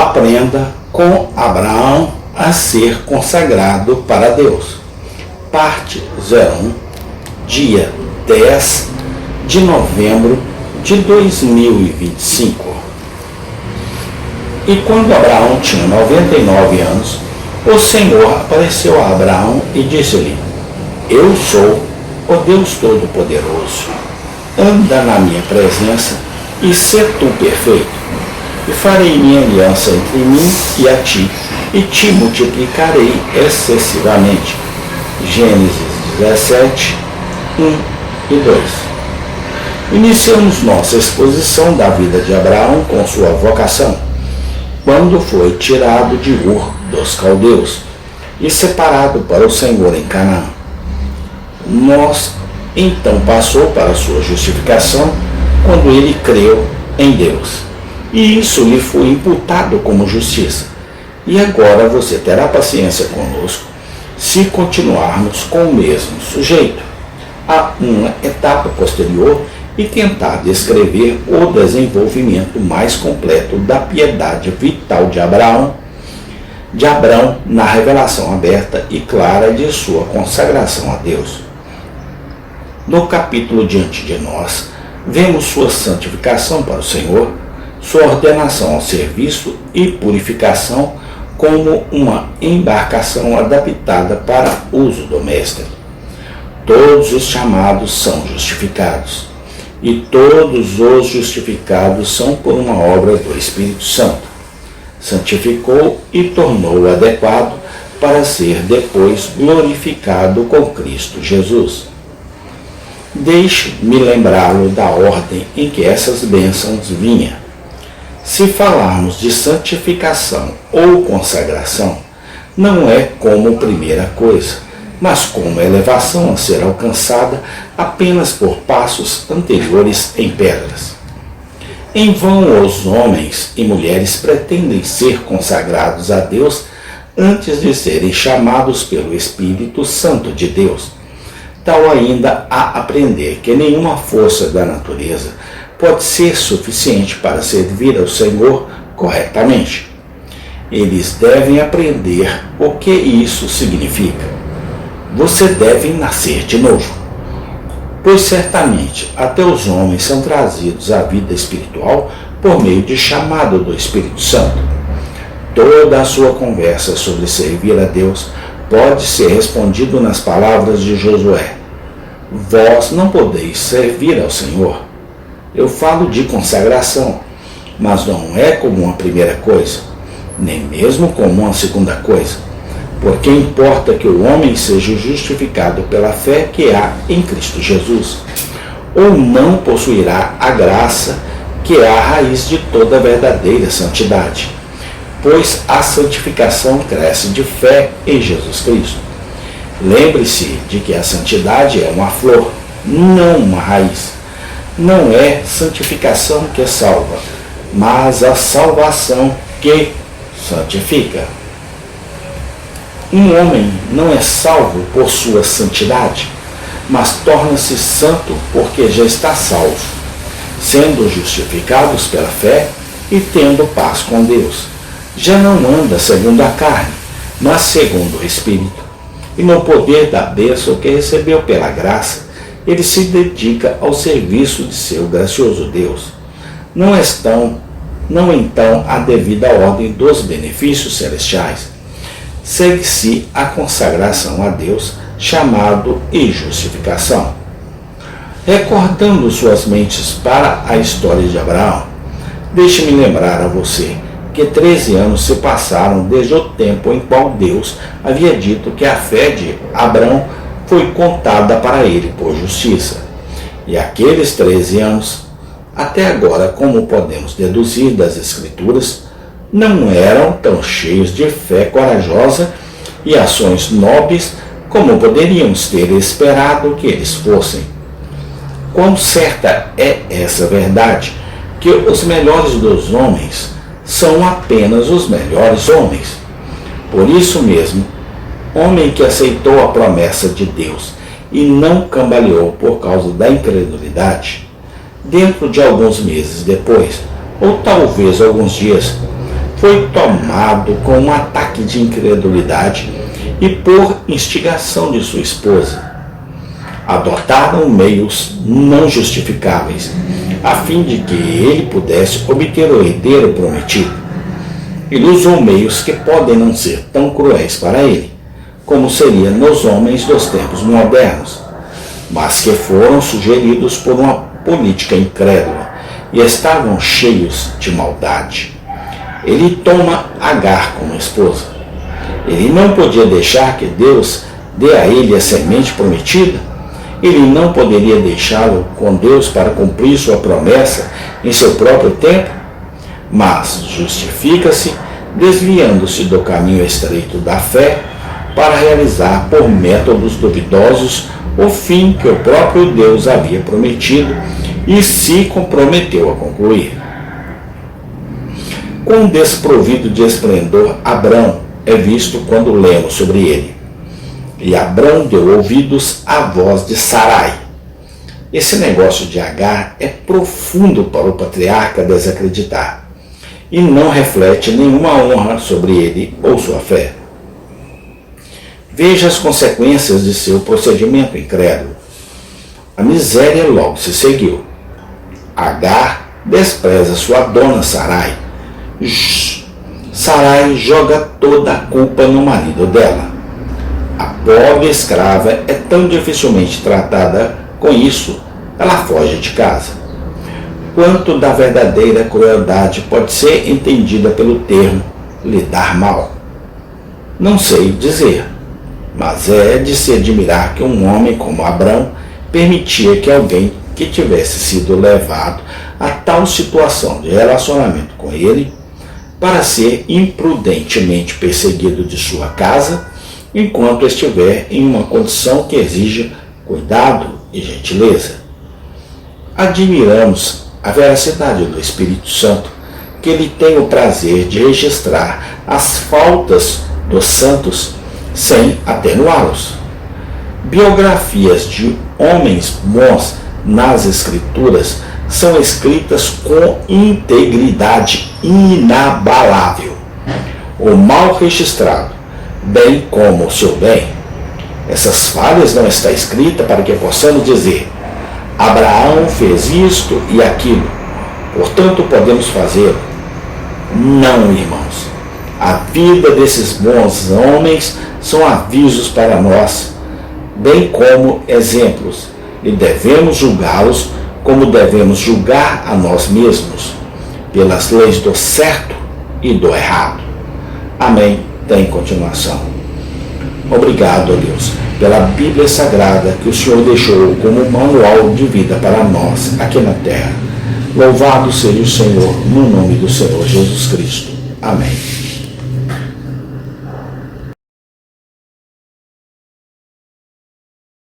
Aprenda com Abraão a ser consagrado para Deus. Parte 01, dia 10 de novembro de 2025. E quando Abraão tinha 99 anos, o Senhor apareceu a Abraão e disse-lhe: Eu sou o Deus Todo-Poderoso. Anda na minha presença e sê tu perfeito. E farei minha aliança entre mim e a ti, e te multiplicarei excessivamente. Gênesis 17, 1 e 2. Iniciamos nossa exposição da vida de Abraão com sua vocação, quando foi tirado de Ur dos Caldeus e separado para o Senhor em Canaã. Então passou para sua justificação quando ele creu em Deus. E isso lhe foi imputado como justiça. E agora você terá paciência conosco se continuarmos com o mesmo sujeito, a uma etapa posterior, e tentar descrever o desenvolvimento mais completo da piedade vital de Abraão na revelação aberta e clara de sua consagração a Deus. No capítulo diante de nós, vemos sua santificação para o Senhor, sua ordenação ao serviço e purificação como uma embarcação adaptada para uso doméstico. Todos os chamados são justificados, e todos os justificados são por uma obra do Espírito Santo. Santificou e tornou adequado para ser depois glorificado com Cristo Jesus. Deixe-me lembrá-lo da ordem em que essas bênçãos vinham. Se falarmos de santificação ou consagração, não é como primeira coisa, mas como elevação a ser alcançada apenas por passos anteriores em pedras. Em vão os homens e mulheres pretendem ser consagrados a Deus antes de serem chamados pelo Espírito Santo de Deus. Tal ainda a aprender que nenhuma força da natureza pode ser suficiente para servir ao Senhor corretamente. Eles devem aprender o que isso significa. Você deve nascer de novo, pois certamente até os homens são trazidos à vida espiritual por meio de chamado do Espírito Santo. Toda a sua conversa sobre servir a Deus pode ser respondido nas palavras de Josué: Vós não podeis servir ao Senhor. Eu falo de consagração, mas não é como uma primeira coisa, nem mesmo como uma segunda coisa, porque importa que o homem seja justificado pela fé que há em Cristo Jesus, ou não possuirá a graça que é a raiz de toda verdadeira santidade, pois a santificação cresce de fé em Jesus Cristo. Lembre-se de que a santidade é uma flor, não uma raiz. Não é santificação que salva, mas a salvação que santifica. Um homem não é salvo por sua santidade, mas torna-se santo porque já está salvo, sendo justificados pela fé e tendo paz com Deus. Já não anda segundo a carne, mas segundo o Espírito. E no poder da bênção que recebeu pela graça, ele se dedica ao serviço de seu gracioso Deus. Não então a devida ordem dos benefícios celestiais. Segue-se a consagração a Deus, chamado e justificação. Recordando suas mentes para a história de Abraão, deixe-me lembrar a você que 13 anos se passaram desde o tempo em qual Deus havia dito que a fé de Abraão foi contada para ele por justiça. E aqueles 13 anos, até agora, como podemos deduzir das Escrituras, não eram tão cheios de fé corajosa e ações nobres como poderíamos ter esperado que eles fossem. Quão certa é essa verdade, que os melhores dos homens são apenas os melhores homens. Por isso mesmo, homem que aceitou a promessa de Deus e não cambaleou por causa da incredulidade, dentro de alguns meses depois, ou talvez alguns dias, foi tomado com um ataque de incredulidade e por instigação de sua esposa. Adotaram meios não justificáveis, a fim de que ele pudesse obter o herdeiro prometido. Ele usou meios que podem não ser tão cruéis para ele, como seria nos homens dos tempos modernos, mas que foram sugeridos por uma política incrédula e estavam cheios de maldade. Ele toma Agar como esposa. Ele não podia deixar que Deus dê a ele a semente prometida. Ele não poderia deixá-lo com Deus para cumprir sua promessa em seu próprio tempo, mas justifica-se desviando-se do caminho estreito da fé para realizar por métodos duvidosos o fim que o próprio Deus havia prometido e se comprometeu a concluir. Quão desprovido de esplendor Abrão é visto quando lemos sobre ele. E Abrão deu ouvidos à voz de Sarai. Esse negócio de Agar é profundo para o patriarca desacreditar e não reflete nenhuma honra sobre ele ou sua fé. Veja as consequências de seu procedimento incrédulo. A miséria logo se seguiu. Agar despreza sua dona Sarai. Sarai joga toda a culpa no marido dela. A pobre escrava é tão dificilmente tratada com isso, ela foge de casa. Quanto da verdadeira crueldade pode ser entendida pelo termo lidar mal? Não sei dizer, mas é de se admirar que um homem como Abrão permitia que alguém que tivesse sido levado a tal situação de relacionamento com ele para ser imprudentemente perseguido de sua casa, enquanto estiver em uma condição que exija cuidado e gentileza. Admiramos a veracidade do Espírito Santo, que ele tem o prazer de registrar as faltas dos santos sem atenuá-los. Biografias de homens bons nas Escrituras são escritas com integridade inabalável. O mal registrado, bem como o seu bem. Essas falhas não estão escritas para que possamos dizer: Abraão fez isto e aquilo, portanto podemos fazê-lo. Não, irmãos. A vida desses bons homens são avisos para nós, bem como exemplos, e devemos julgá-los como devemos julgar a nós mesmos, pelas leis do certo e do errado. Amém. Tem continuação. Obrigado, Deus, pela Bíblia Sagrada que o Senhor deixou como manual de vida para nós aqui na terra. Louvado seja o Senhor, no nome do Senhor Jesus Cristo. Amém.